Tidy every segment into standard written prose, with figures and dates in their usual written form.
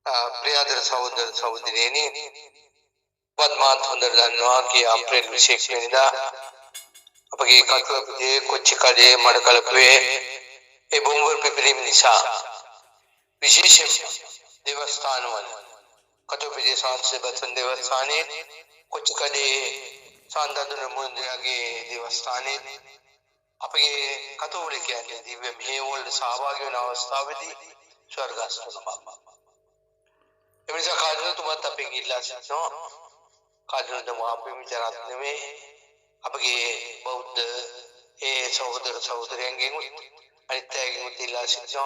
प्रियादर सहोदर सहोदरियनी पद्मात होंदर दन्नवा की अप्रैल विशेष वेनिदा अपगे कतलपजे कोच्चिकजे मडकलपे ए बोंबर पिपलिम निशा विशेषम देवस्थानवन कतोपजे सांसे बचन देवस्थाने कोच्चिकजे सांददुन मुंदगे देवस्थाने अपगे कतोलिक दिव्य मेवल सहभागी होने अवस्थावधी स्वर्गास्तुनमा एमिसा काजनो तुम तपिंगिला सिनो काजनो दम आपे मिजरात में अपगे बौद्ध ए सहोदर सहोदरियंगे अनित्यागे मुतिला सिनो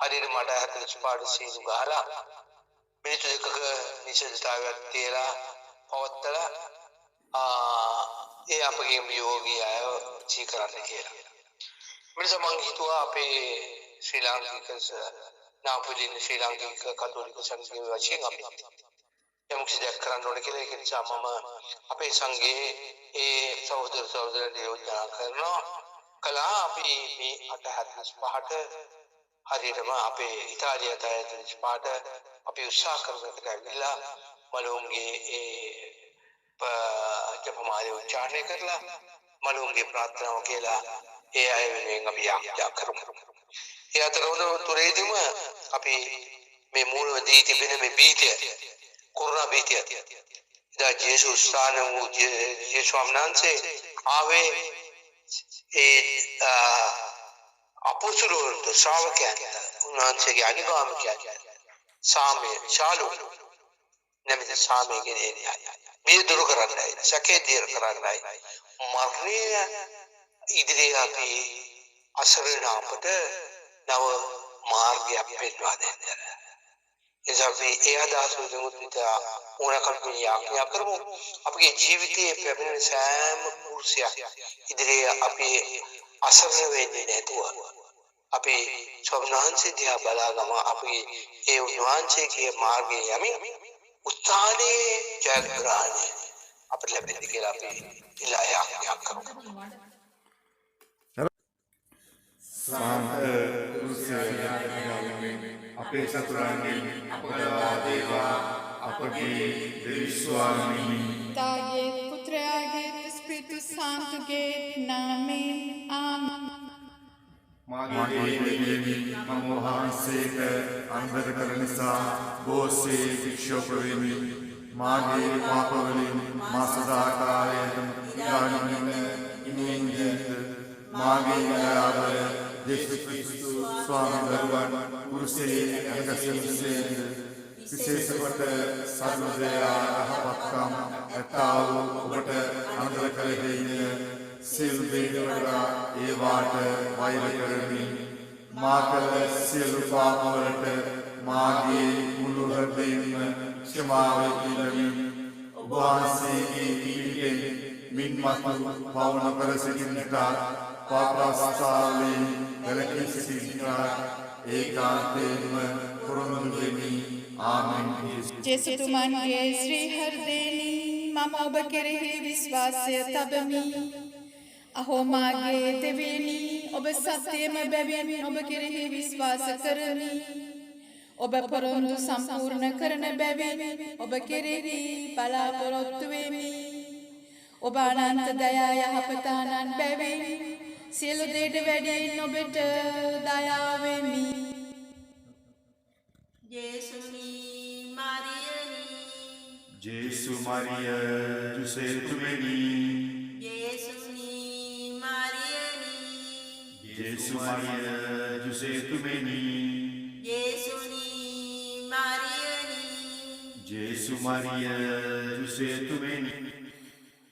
हरिर माडा हतर स्पाड सीनु गहला मिनितु देकक निषेधताव्या तेरा पवत्तला ए अपगे योगी आयो जी कराने केला मिनिसा मंगितुआ अपे श्रीलंका नापुलिन श्रीलंका कतोलिक संघ वचिंग अपे यमुक से देखकर रोड के लिए किंचा मामा अपे संघे ए सहोदर सहोदर देवजना करना कला अपे में अटहत स्पाट हरिरमा अपे इतालिया तायत स्पाट अपे उत्साह करने के विला मलूंगे ए जब हमारे उच्चारणे करला मलूंगे प्रार्थनाओं केला ए आए में अभी आप करूं या तो तुरे दिम अभी मैं मूल दीति बिने में बीते कोरोना बीते इधर जेसु स्थान वो जेसु अमनान से आवे ए अपोस्तलों तो श्रावक क्या उन्हां से क्या निगाम क्या सामे चालू नमित सामे के लिए ये दूर कराना है सके देर कराना है मरने इधरे अभी असर ना पड़े नव मार्ग या पेटवा देते हैं ऐसा भी दास हो जो मुझे उन्हें कल या करूँ आपके जीवित पेमेंट सैम कुर्सिया इधरे अभी असर वेदी ने तो अभी स्वप्नान से दिया बलागमा अभी ये उन्वान से किए मार्ग यामी उत्ताने जागराने अपने लब्ध के लाभे इलाया क्या करूँ අපේ සතුරන්ගෙන් අපදවා දේවා අපගේ දෙවිස්වාමී Taget Putraget Espírito Santo get namen Amen. මාගේ දෙවියනි මම වහන්සේට අන්දර කරන නිසා බොහෝසේ ශික්ෂා වෙමි මාගේ පාප වලින් මා සදාකාලයටම දානමින් ඉන්නේ මාගේ ආදරය යේසු ක්‍රිස්තු ස්වාමීන් වහන්සේ कुर्सी अनगसिंसे विशेष කොට සර්වදයා අහපත්කම් ඇතාව ඔබට අනුදර කර දෙයින සියලු දේවල් ඒ වාට වෛර කරමි මා කළ සියලු පාප වලට මාගේ මුළු හදයෙන්ම ක්ෂමාව ඉල්ලමි ඔබ වහන්සේගේ පිළිපෙන් මින්මතු පවන කර සිටින්නට පාපස්ථාවේ වැළකී සිටින්නට एकांतेम पुरुंदेमी आमेन जैसे तुमने श्री हरदेनी मामा बकरे विश्वास तबमी अहो मागे देवेनी ob सत्यम बेबेनी ob करे विश्वास करनी ob परंतु संपूर्ण करन बेबेनी ob करे बलापरोत्वेमी ob अनंत दया यहपतानन बेबेनी සියලු දෙයට වැඩියෙන් ඔබට දයාව වෙමි. Gesù Maria Giuseppini Gesù Maria Giuseppini Gesù Maria Giuseppini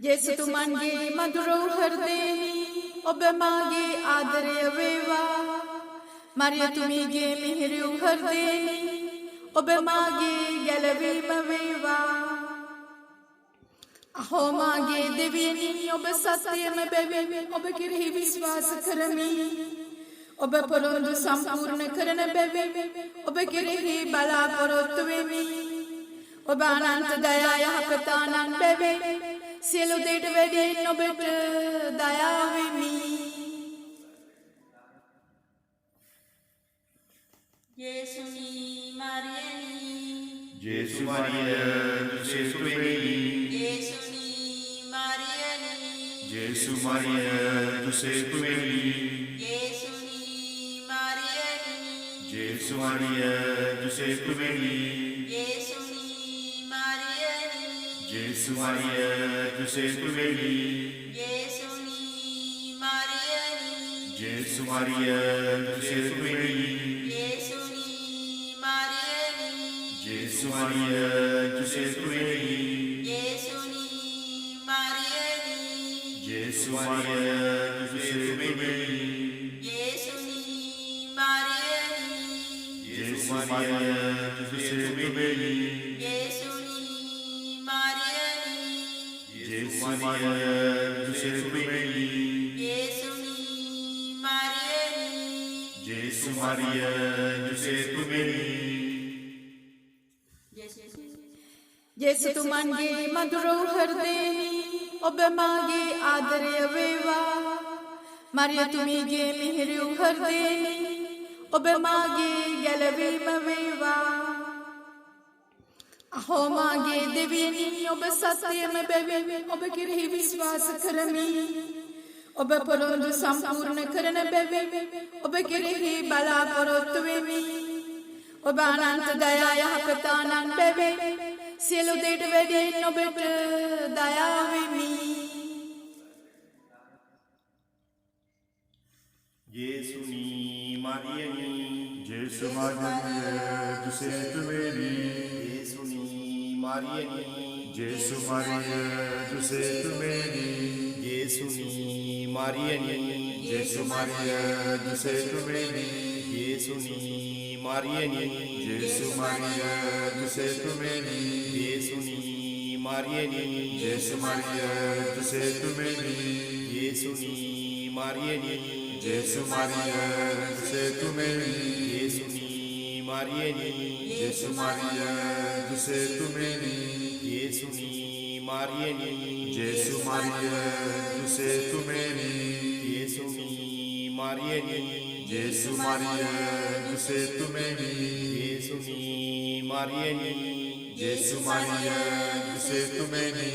Gesù तुमන්ගේ මధుර හෘදයෙනි ඔබ මාගේ ආදරය වේවා මරිය තුමීගේ මිහිරි හෘදයෙනි ඔබ මාගේ ගැලවීම වේවා අහෝ මාගේ දෙවියනි ඔබ සත්‍යම බැවින් ඔබ කෙරෙහි විශ්වාස කරමි ඔබ පොරොන්දු සම්පූර්ණ කරන බැවින් ඔබ කෙරෙහි බලාපොරොත්තු වෙමි ඔබ අනන්ත දයා යහපත අනන්ත බැවින් සියලු දෙයට වැඩියෙන් ඔබට දයා වෙමි. Gesù Maria Gesù Maria, Giuseppe Tumeni, 예수님 마리아님 Gesù Maria, Giuseppe Tumeni, 예수님 마리아님 Gesù Maria, Giuseppe Tumeni, 예수님 마리아님 Gesù Maria, Giuseppe Tumeni, 예수님 마리아님 Gesù Maria, Giuseppe Tumeni, 예수님 마리아님 Gesù Maria, Giuseppe Tumeni, 예수님 마리아님 Gesù Maria, Giuseppe Tumeni, 예수님 마리아님 Gesù Maria, Giuseppe Tumeni, 예수님 마리아님 Gesù Maria, Giuseppe Tumeni, 예수님 마리아님 Gesù Maria, Giuseppe Tumeni. 예수 तुमන්ගේ මధుර හෘදේනි ඔබ මාගේ ආදරය වේවා මරියතුමීගේ මිහිරි හෘදේනි ඔබ මාගේ ගැලවීම වේවා අහෝ මාගේ දෙවියනි ඔබ සත්‍යම බැවින් ඔබ කෙරෙහි විශ්වාස කරමි ඔබ පොරොන්දු සම්පූර්ණ කරන බැවින් ඔබ කෙරෙහි බලාපොරොත්තු වෙමි ඔබ අනන්ත දයා යහපත අනන්ත බැවින් සියලු දෙයට වැඩියෙන් ඔබට දයා වෙමි Gesù Mariani, Gesù Maria, Giuseppe Tumeni, Gesù Mariani, Gesù Maria, Giuseppe Tumeni, Gesù Mariani, Gesù Maria, Giuseppe Tumeni, Gesù Mariani, Gesù Maria, Giuseppe Tumeni, Gesù Mariani, Gesù Maria, Giuseppe Tumeni, Gesù Mariani, Gesù Maria, Giuseppe Tumeni, Gesù Mariani, Gesù Maria, Giuseppe Tumeni, Gesù Mariani, Gesù Maria, Giuseppe Tumeni, Gesù Mariani, Gesù Maria, Giuseppe Tumeni, Gesù Mariani, Gesù Maria, Giuseppe Tumeni.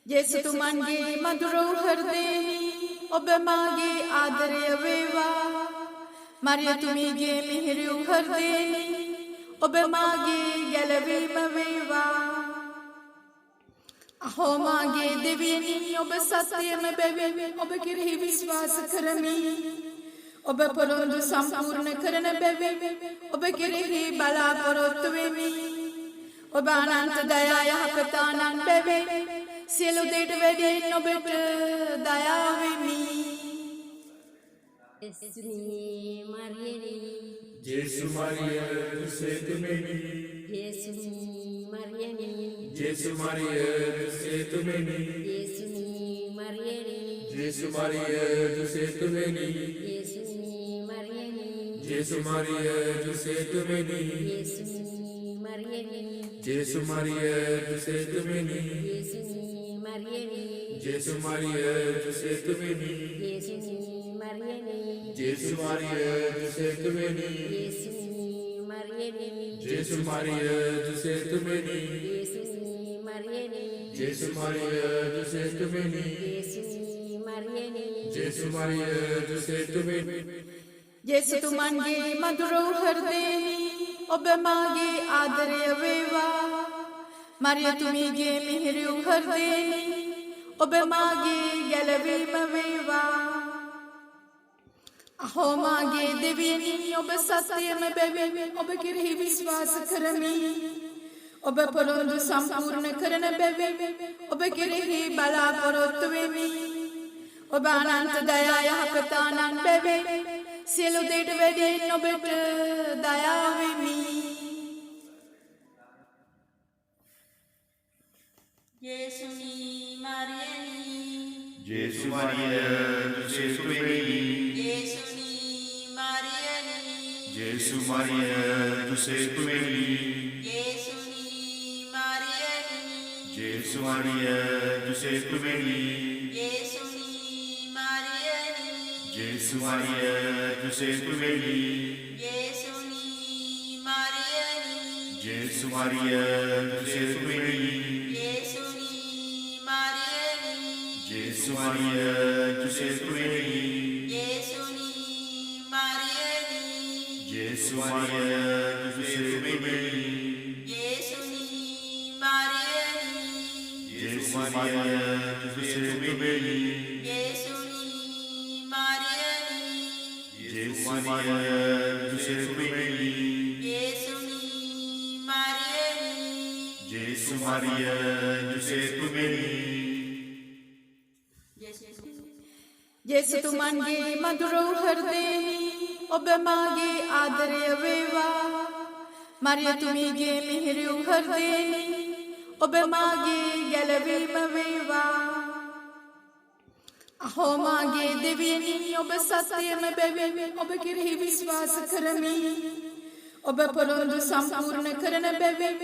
යේසු තුමන්ගේ මధుර හෘදේනි ඔබ මාගේ ආදරය වේවා මරියතුමීගේ මිහිරි හෘදේනි ඔබ මාගේ ගැලවීම වේවා අහෝ මාගේ දෙවියනි ඔබ සත්‍යම බැවින් ඔබ කෙරෙහි විශ්වාස කරමි ඔබ පොරොන්දු සම්පූර්ණ කරන බැවින් ඔබ කෙරෙහි බලාපොරොත්තු වෙමි ඔබ අනන්ත දයා යහපත අනන්ත බැවින් සියලු දෙයට වැඩියෙන් ඔබට දයා වෙමි 예수님 마리아니 Gesù Maria, Giuseppe Tumeni, 예수님 마리아니 Gesù Maria, Giuseppe Tumeni, 예수님 마리아니 Gesù Maria, Giuseppe Tumeni, 예수님 마리아니 Gesù Maria, Giuseppe Tumeni, 예수님 마리아니 Gesù Maria, Giuseppe Tumeni, 예수님 마리아니 Gesù Maria, Giuseppe Tumeni, 예수님 마리아니 Gesù Maria, Giuseppe Tumeni, 예수님 마리아니 Gesù Maria, Giuseppe Tumeni, 예수님 마리아니 Gesù Maria, Giuseppe Tumeni, 예수님 마리아니 Gesù Maria, Giuseppe Tumeni. යේසු තුමන්ගේ මధుර හෘදේනි ඔබ මාගේ ආදරය වේවා මරියතුමීගේ මිහිරි හෘදේනි ඔබ මාගේ ගැලවීම වේවා අහෝ මාගේ දෙවියනි ඔබ සත්‍යම බැවින් ඔබ කෙරෙහි විශ්වාස කරමි ඔබ පොරොන්දු සම්පූර්ණ කරන බැවින් ඔබ කෙරෙහි බලාපොරොත්තු වෙමි ඔබ අනන්ත දයා යහපත අනන්ත බැවින් සියලු දෙයට වැඩියෙන් ඔබට දයා වෙමි 예수님 마리아니 Gesù Maria, Giuseppe Tumeni, 예수님 마리아니 Gesù Maria, Giuseppe Tumeni, 예수님 마리아니 Gesù Maria, Giuseppe Tumeni, 예수님 마리아니 Gesù Maria, tu sei tu veni. Gesuni Mariani. Gesù Maria, tu sei tu veni. Gesuni Mariani. Gesù Maria, tu sei tu veni. Gesuni Mariani. Gesù Maria, tu sei tu veni. Gesuni Mariani. Gesù Maria, tu sei tu veni. Gesuni Mariani. Gesù Maria, tu sei tu veni. Gesuni Mariani. Gesù Maria, tu sei tu veni. ජේසුතුමන්ගේ මధుර හෘදයෙනි ඔබ මාගේ ආදරය වේවා. මරියතුමීගේ මිහිරි හෘදයෙනි ඔබ මාගේ ගැලවීම වේවා. අහෝ මාගේ දෙවියනි ඔබ සත්‍යම බැවින් ඔබ කෙරෙහි විශ්වාස කරමි. ඔබ පොරොන්දු සම්පූර්ණ කරන බැවින්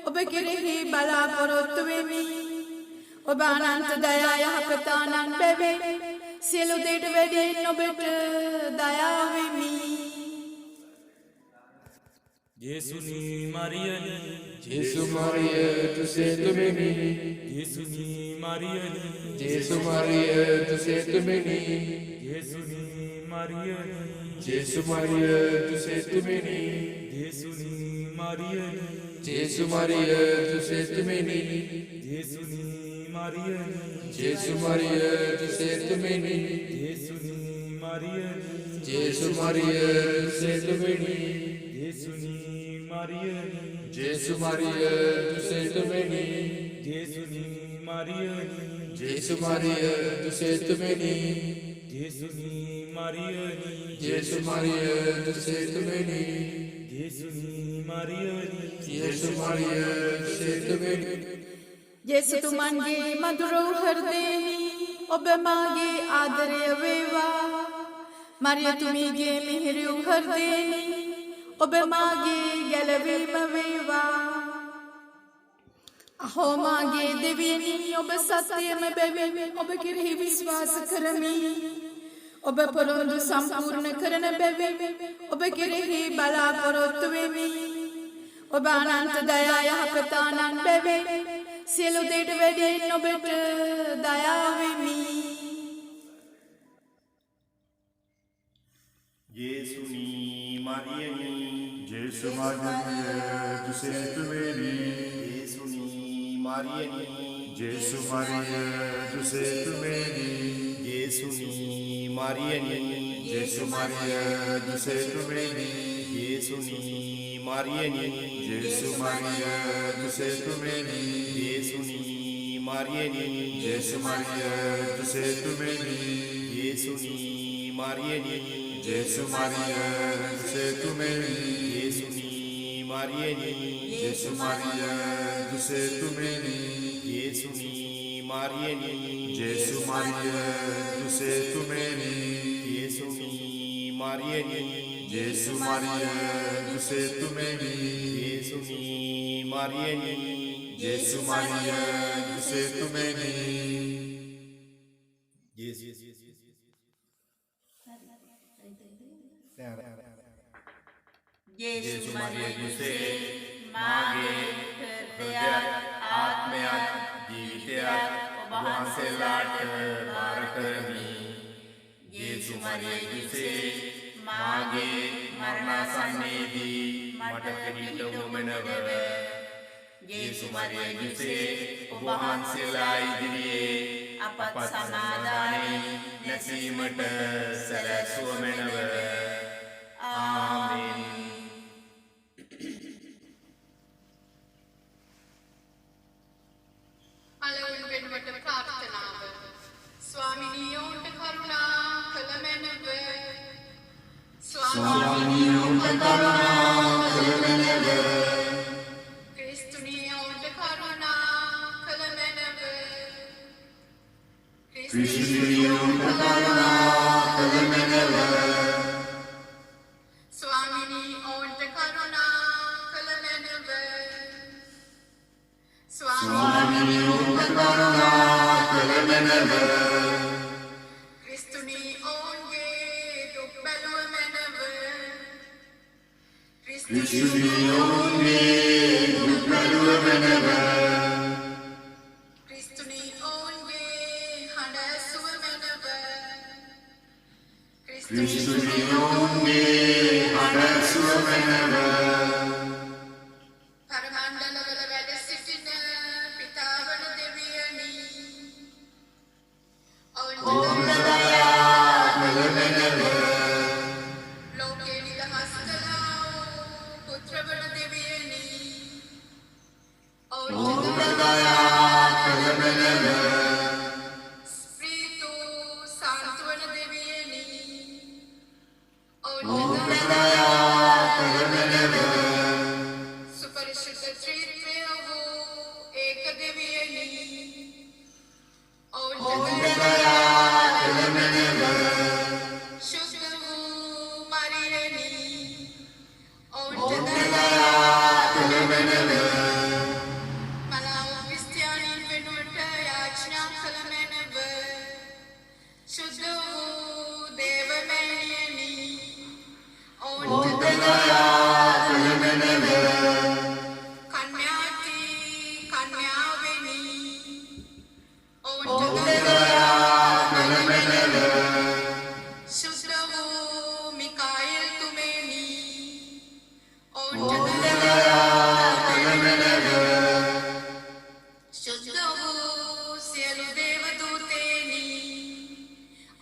ඔබ කෙරෙහි බලාපොරොත්තු වෙමි. ඔබ අනන්ත දයා යහපත අනන්ත බැවින් සියලු දේට වැඩියෙන් ඔබට දයා වෙමි. Gesuni Mariani. Gesù Maria, tu sei tu veni. Gesuni Mariani. Gesù Maria, tu sei tu veni. Gesuni Mariani. Gesù Maria, tu sei tu veni. Gesuni Mariani. Gesù Maria, tu sei tu veni. Gesuni Mariani. Gesù Maria, tu sei tu veni. Gesuni Mariani. Gesù Maria, tu sei tu veni. Gesuni Mariani. Gesù Maria, tu sei tu veni. Gesuni Mariani. Gesù Maria, tu sei tu veni. Gesuni Mariani. Gesù Maria, tu sei tu veni. Gesuni Mariani. Gesù Maria, tu sei tu veni. ජේසුතුමන්ගේ මధుර හෘදයෙනි ඔබ මාගේ ආදරය වේවා. මරියතුමීගේ මිහිරි හෘදයෙනි ඔබ මාගේ ගැලවීම වේවා. අහෝ මාගේ දෙවියනි ඔබ සත්‍යම බැවින් ඔබ කෙරෙහි විශ්වාස කරමි. ඔබ පොරොන්දු සම්පූර්ණ කරන බැවින් ඔබ කෙරෙහි බලාපොරොත්තු වෙමි. ඔබ අනන්ත දයා යහපත අනන්ත බැවින් සියලු දේට වැඩියෙන් ඔබට දයා වෙමි. Gesuni Mariani. Gesù Maria, tu sei tu veni. Gesuni Mariani. Gesù Maria, tu sei tu veni. Gesuni Mariani. Gesù Maria, tu sei tu veni. Gesuni Mariani. Gesù Maria, tu sei tu veni. Gesuni Mariani. Gesù Maria, tu sei tu veni. Gesuni Mariani. Gesù Maria, tu sei tu veni. Gesuni Mariani. Gesù Maria, tu sei tu veni. Gesuni Mariani. Gesù Maria, tu sei tu veni. Gesuni Mariani. Gesù Maria, tu sei tu veni. Gesuni Mariani. Gesù Maria, tu sei tu veni. Gesù Maria Giuseppe මාගේ හෘදයත් ආත්මයත් ජීවිතයත් ඔබ වහන්සේලාට බාර කරමි. Gesù Maria Giuseppe මාගේ මරණාසන්නයේදී මට පිළිට උමනව. Gesù Maria Giuseppe ඔබ වහන්සේලා ඉදිරියේ අපත් සමාදානයෙන් නැසීමට සැලැස්වුව මැනව. ආමෙන්. අලවුන් වෙනුවට ප්‍රාර්ථනාව. ස්වාමිනියෝන්ට කරුණා කළ මැනව. ස්වාමිනියෝන්ට කරුණා කළ මැනව. ක්‍රිස්තුනියෝන්ට කරුණා කළ මැනව. ක්‍රිස්තුනියෝන්ට කරුණා කළ මැනව. ස්වාමිනියෝන්ට කරුණා කළ මැනව. ස්වාමිනියෝන්ට කරුණා කළ මැනව. ක්‍රිස්තුනි ඔවුන්ගේ ක්‍රිස්තුනි ඔවුන්ගේ හඬ සුව මැනව ක්‍රිස්තුනි පරමණ්ඩලවල වැඩ සිටින පිතාවන දෙවියනි ඔවුන්ට ලෝකේ නිදහස් කළා වූ පුත්‍රවන දෙවියනි ඔවුන්ට ස්ප්‍රීතු සාන්තුවන දෙවියනි ඔවුන්ට සුපරිශුද්ධ ත්‍රිත්වය වූ ඒක දෙවියනි ඔවුන්ට शुद्ध वू मरियनी ඔවුන්ට මලාව ක්‍රිස්තියානීන් වෙනුවට යාචනා කළ මැනව शुद्ध වූ දේවමෑණියනි ඔවුන්ට කන්‍යාති කන්‍යාවෙනි ඔවුන්ට शुद्ध वू मिकायल तुमेनी ओंट शुद्ध वू सियलु देवदूतेनी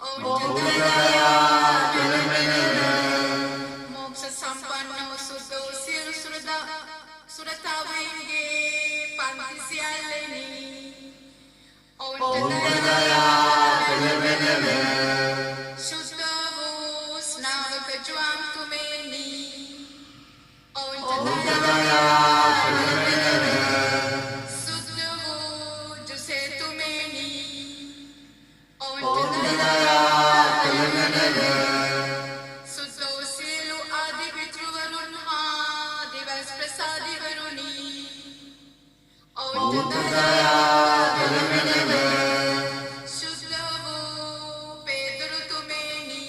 ओंट मोक्ष संपन्न शुद्ध सियलु सुरतावेंगे पंक्ति सियल्लेनी ओंट शुद्ध वू स्नावक ज्वाम तुमेनी ओंट शुद्ध वू जुसे तुमेनी ओंट शुद्ध सियलु आदि पितृवरुण दिवस प्रसादी वरुणी ओंट शुद्ध वू पेदरु तुमेनी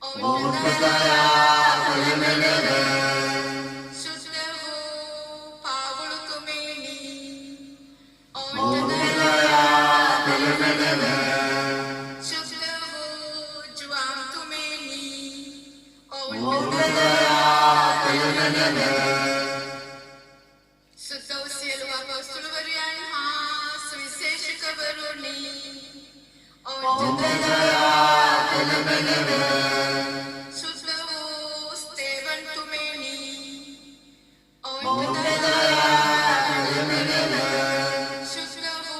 ओंट शुद्ध वू पावुलु तुमेनी ओंट शुद्ध वू ज्वाम तुमेनी ओंट शुद्ध सियलु अपostolवरයන් सुविशेषकवरुणी ओंट शुद्ध वू स्तेवन तुमेनी ओंट शुद्ध वू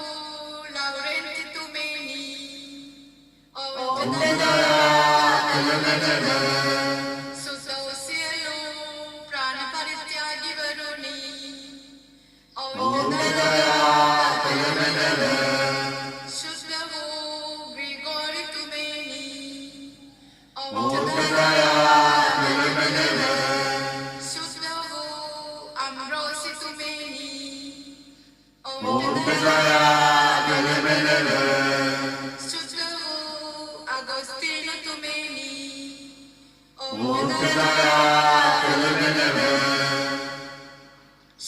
लाउरेंट तुमेनी ओंट शुद्ध सियलु प्राण परित्यागी वरुणी ओंट शुद्ध वू ग्रिगोरी तुमेनी ओंट शुद्ध वू अम्ब्रोसी तुमेनी ओंट शुद्ध वू अगोस्तीनो तुमेनी ओंट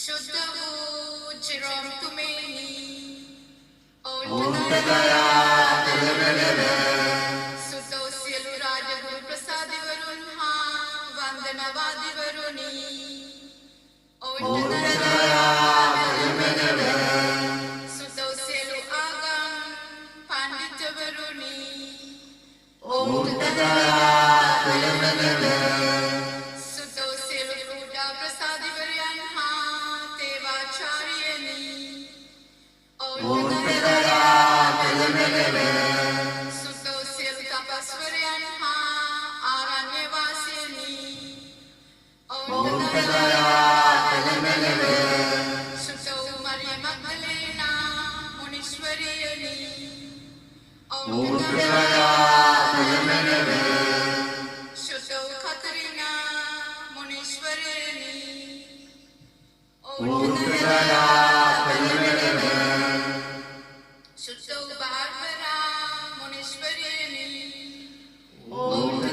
शुद्ध वू जेरोम तुमेनी ओंट शुद्ध सियलु राजगुरु प्रसादी वरुण वंदनवादी वरुणी ओंट शुद्ध सियलु आगम पंडित वरुणी ओंट शुद्ध सियलु रूढा प्रसादी वरयන් तेवाचार्यनी ओंट शुद्ध सियलु तपस्वरයන් आरण्यवासिनी ओंट शुद्ध मरिय मग्दलेना मुनीश्वरियनी ओंट शुद्ध कतरीना मुनीश्वरियनी ओंट शुद्ध बारबरा मुनीश्वरियनी ओंट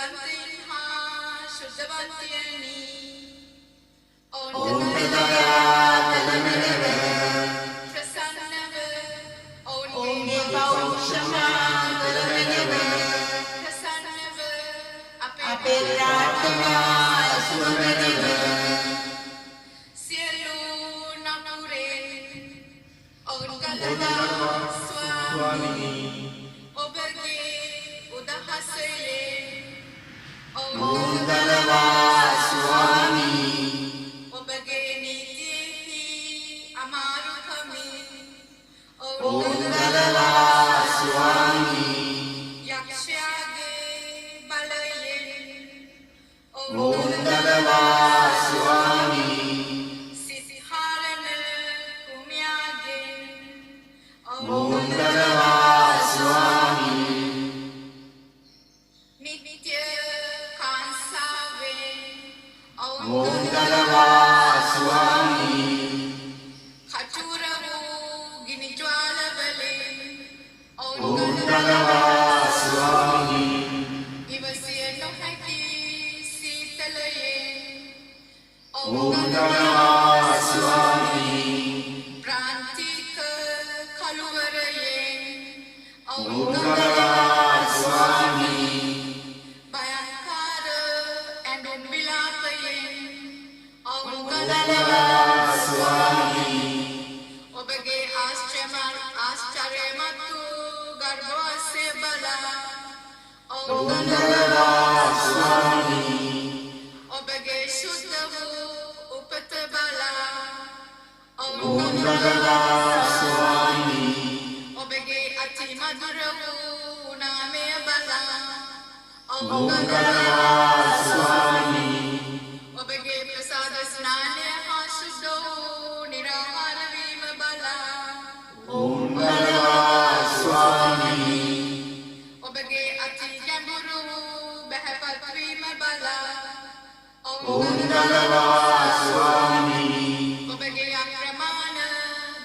සුද්ධවන්තයින් හා ශුද්ධවන්තයනි ඔවුන්ට දයා කළමෙලව ප්‍රසන්නව ඔවුන්ගේ පෞරුෂමා කළමෙලව ප්‍රසන්නව අපේ ප්‍රාර්ථනා ඇසුමෙලව සියලු නපුරෙන් ඔවුන් කළා ස්වාමී ඔබගේ උදහසයෙන් ඔවුන් කළා ස්වාමී ඔබගේ නීතියෙහි අමාරුකමින් ඔවුන් කළා ස්වාමී යක්ෂයාගේ බලයෙන් ඔවුන් කළා ස්වාමී සිසිහාරණ කුමියාගෙන් ඔවුන් කළා ස්වාමී නිත්‍ය කාංසාවෙන් ඔවුන් කළා ස්වාමී කටුර වූ ගිනි ජ්වාලවලින් ඔවුන් කළා ස්වාමී ඉවසිය නොහැකි සීතලයෙන් ඔවුන් කළා ස්වාමී ප්‍රාන්තික කළුවරයෙන් ඔවුන් කළා ස්වාමී භයංකාර ඇඳුම් විලාපයෙන් ඔවුන් කළා ස්වාමී ඔබගේ ආශ්චර්යමත් වූ ගර්භවාසය බලා ඔවුන් කළා ස්වාමී ඔබගේ ශුද්ධ වූ උපත බලා ඔවුන් කළා ස්වාමී ඔබගේ අති මధుර වූ නාමය බලා ඔවුන් කළා ස්වාමී ඔබගේ ප්‍රසාද ස්නානය හා ශුද්ධ වූ නිරාහාර වීම බලා ඔවුන් කළා ස්වාමී ඔබගේ අති ගැඹුරු වූ බැහැපත් වීම බලා ඔවුන් කළා ස්වාමී ඔබගේ අප්‍රමාණ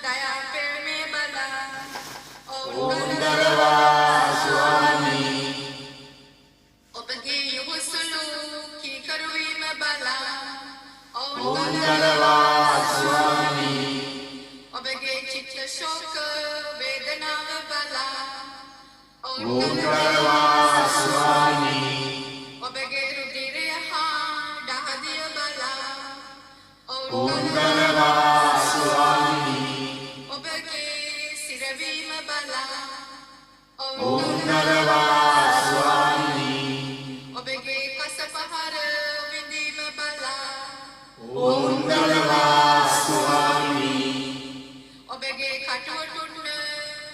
දයා පෙරමේ බලා ඔවුන් කළා ස්වාමී ඔබගේ යොහුසුළු කීකරු වීම බලා ඔවුන් කළා ස්වාමී ඔබගේ චිත්ත ශෝක වේදනාව බලා ඔවුන් කළා ස්වාමී ඔබගේ රුධිරය හා දහදිය බලා ඔවුන් කළා ස්වාමී ඔබගේ සිරවීම බලා ඔවුන් කළා ස්වාමී ඔබගේ කසපහර විඳීම බලා ඔවුන් කළා ස්වාමී ඔබගේ කටුවටුන්න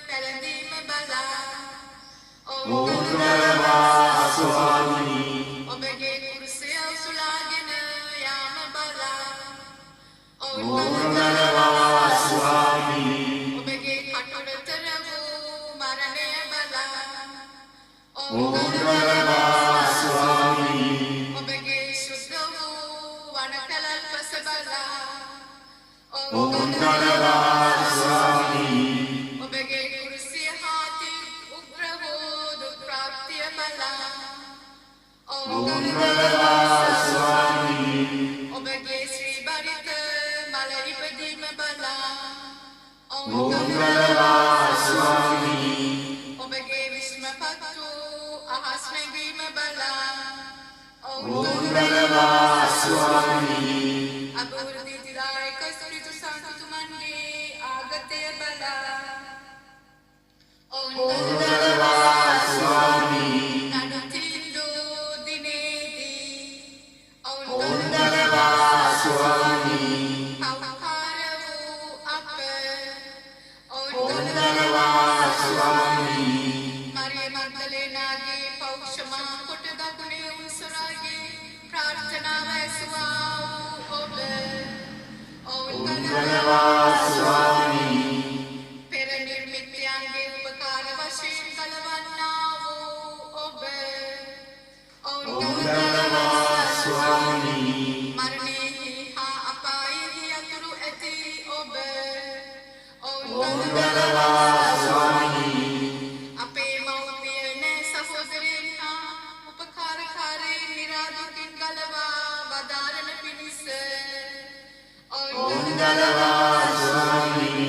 පැළඳීම බලා ඔවුන් කළා ස්වාමී ඔබගේ කුරුසය උසුලාගෙන යාම බලා ඔවුන් කළා ස්වාමී ඔබගේ කටුවතර වූ මරණය බලා ඔවුන් කළා ස්වාමී ඔබගේ ශුද්ධ වූ වනකැලල් පස බලා ඔවුන් කළා ස්වාමී ඔබගේ කුරුසිය හාති උග්‍ර වූ දුක්ප්‍රාප්තිය බලා ඔවුන් කළා ස්වාමී ඔබගේ ශ්‍රී බරිත මල ඉපදීම බලා ඔවුන් කළා ස්වාමී ඔබගේ විස්මපත් වූ අහස් නැගීම බලා ඔවුන් කළා ස්වාමී අභවෘද්ධිදායක ස්පිරිතු සංකතුමන්ගේ ආගතය බලා ඔවුන් කළා ස්වාමී නඩුතින්දු දිනේදී ඔවුන් කළා ස්වාමී පවකාර වූ අප ඔවුන් කළා ස්වාමී මරිය මග්දලේනාගේ පෞෂමා කොට දකුණේ උන්සුරාගේ ප්‍රාර්ථනාව ඇසුවා වූ ඔබ ඔවුන් කළා ස්වාමී පෙර නිර්මිතයන්ගේ උපකාර වශයෙන් වදාරන පිණිස ඔවුන්දලවා ස්වාමී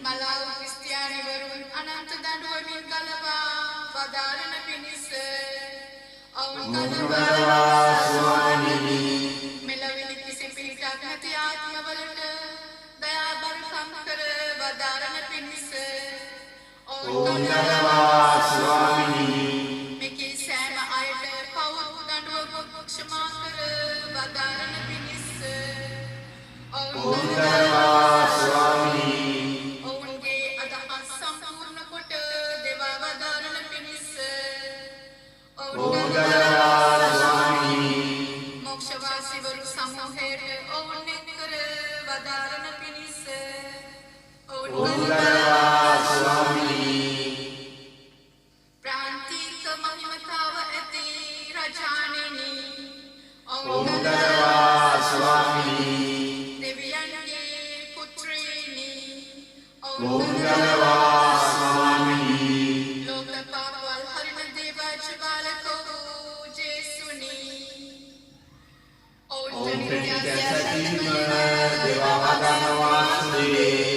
මලාව ක්‍රිස්තියානිවරුන් අනන්ත දඬුවමින් ගලවා වදාරන පිණිස ඔවුන්දලවා ස්වාමී මෙලොවින් කිසි පිහිටක් නැති ආත්මවලට දයාබරකම් කර වදාරන පිණිස ඔවුන්දලවා ස්වාමී මෙකී සෑම අයට පව් දඬුවම ක්ෂමා කර වදාරන පිණිස ඔවුන්දලවා ස්වාමී ඔවුන්ගේ අදහස් සම්පූර්ණ කොට දෙවා වදාරන පිණිස ඔවුන්දලවා ස්වාමී මොක්ෂවාසීවරු සමූහයට ඔවුන් එක් කර වදාරන පිණිස ඔවුන්දලවා ස්වාමී ප්‍රාන්තික මහිමතාව ඇති රජාණෙනි ඔවුන්දලවා ස්වාමී දෙවියන්ගේ පුත්‍රයනි ඔවුන්දලවා ස්වාමී ලෝක පාපවල් හරින දේවාච බාලක වූ ජේසුනි ඔවුන් පිට සැදීම දේවා වදනවා සුදේ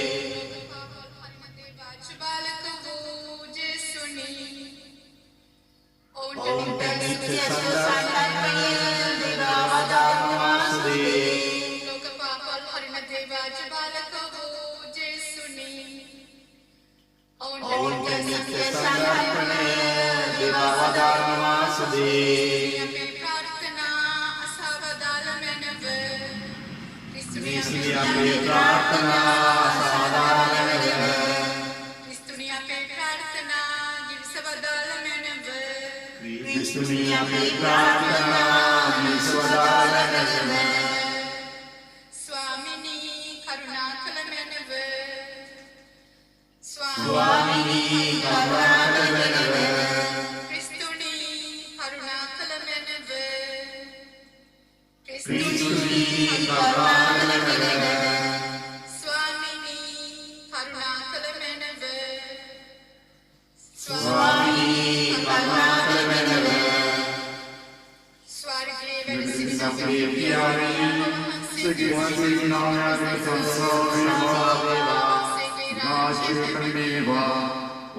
ඔවුන් නිත්‍ය සංකල්පය දේවා වදනවා සුදේ ඔවුන් නිත්‍ය සංකල්පය දේවා වදනවා සුදේ ක්‍රිස්තුනි අපේ ප්‍රාර්ථනා සාධාරණ වෙනව ක්‍රිස්තුනි අපේ ප්‍රාර්ථනා විශ්වදාන වෙනව ස්වාමිනී කරුණාකර මෙනව ස්වාමිනී කරුණාකර වෙනව ක්‍රිස්තුනි කරුණාකර මෙනව ක්‍රිස්තුනි කරුණාකර වෙනව ස්වාමිනී කරුණාකර මෙනව ස්වාමිනී කරුණාකර වෙනව ස්වර්ගයේ වැඩ සිටින අපේ පියාණනි සුජීවන්තේ නාමයෙන් සංසාරේවා නාශිකමේවා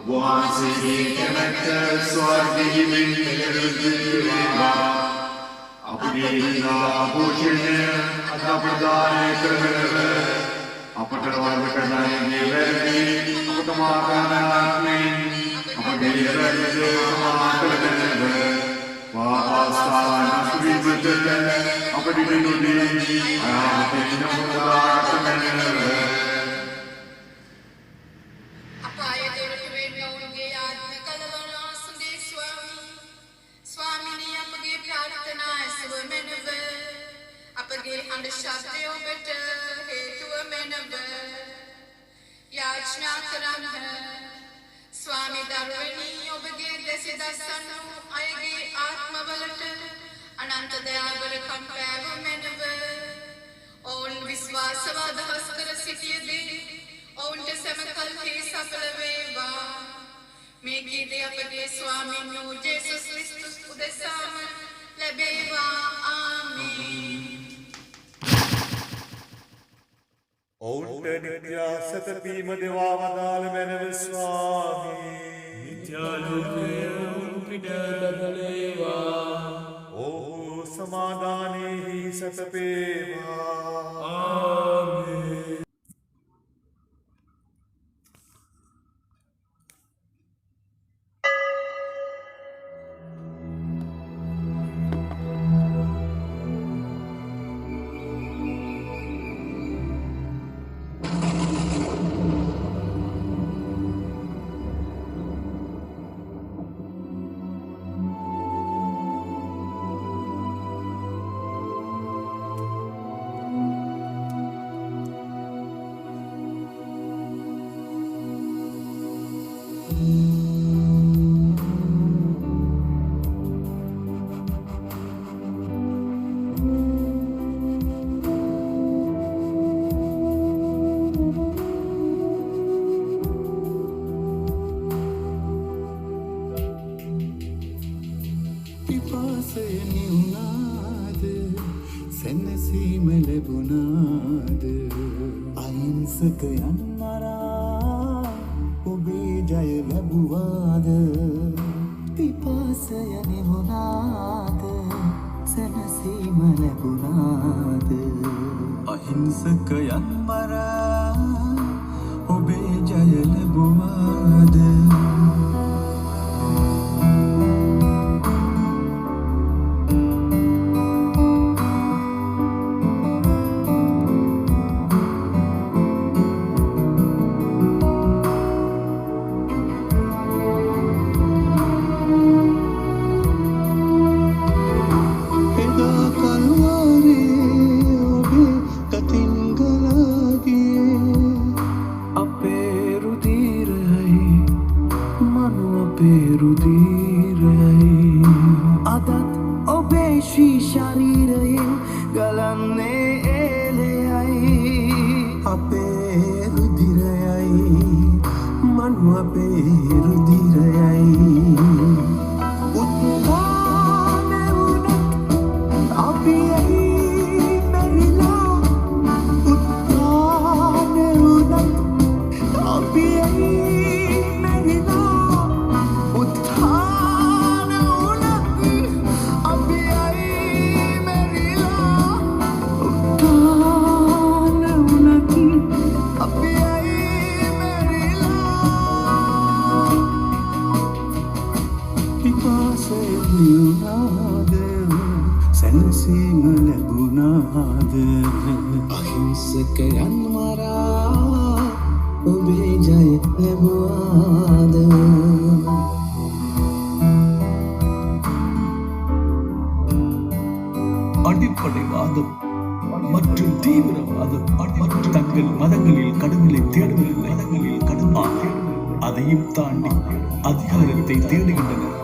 වහන්සේගේ කැමැත්ත ස්වර්ගයේ මෙහෙරෙද්දේවා අපේ නාභූෂණය අද ප්‍රදානය කරවන අපට වර්ධ කරන්නේ වැරදි අපට මාර්ගානාත්මෙන් අපගේ වැරදි මාර්ගදෙනව වාස්තාන සුවිබුද්ධ අපට දිනුනේ ආපෙන්න මුදාතමනව අපාය දොරටු වෙන්න ඔවුන්ගේ ආත්ම කලවනා සුදේ ස්වාමිනී අපගේ ප්‍රාර්ථනා ඇසුව මෙනව අපගේ හඬ ශබ්දය ඔබට හේතුව මෙනව යාචනා කරන්න ස්වාමි දරුවනි ඔබගේ දැසි දස්සන්නු අයගේ ආත්මවලට අනන්ත දයාබරකම් පෑව මෙනව ඔවුන් විශ්වාසව අදහස් කර සිටියදී ඔවුන්ට සැමකල්හි සඵල වේවා මේ ගීතය අපගේ ස්වාමීන් වූ ජේසුස් ක්‍රිස්තුස් උදෙසාම ලැබේවා ආමේන් ඔවුන්ට නිත්‍යා සැතපීම දෙවා වදාළ මැනව ස්වාමී නිත්‍යාලෝකය පිට බබලේවා ඔහු සමාදානයෙහි සැතපේවා ආමේන් සැනසීම ලැබුණාද අහිංසකයන් මරා ඔබේ ජය ලැබුවාද පිපාසය නිවුණාද සැනසීම ලැබුණාද අහිංසකයන් මරා ඔබේ ජය ලැබුවාද අහිංසකයන් මරා ඔබේ ජය ලැබුවාද அடிப்படைவாதம் மற்றும் தீவிரவாதம் மற்றும் தங்கள் மதங்களில் கடவுளை தேடுவதில்லை அதையும் தாண்டி அதிகாரத்தை தேடுகின்றனர்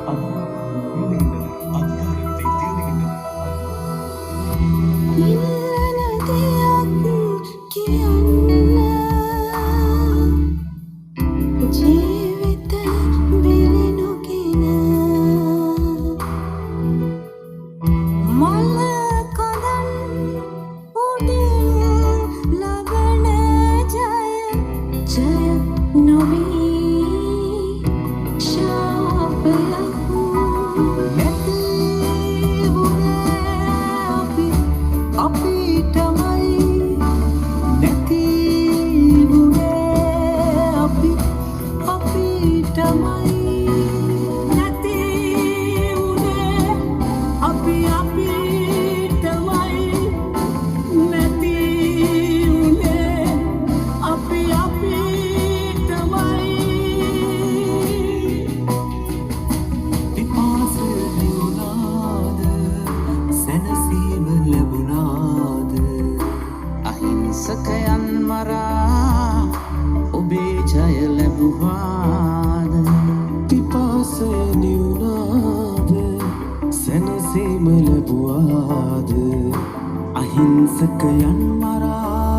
අහිංසකයන් මරා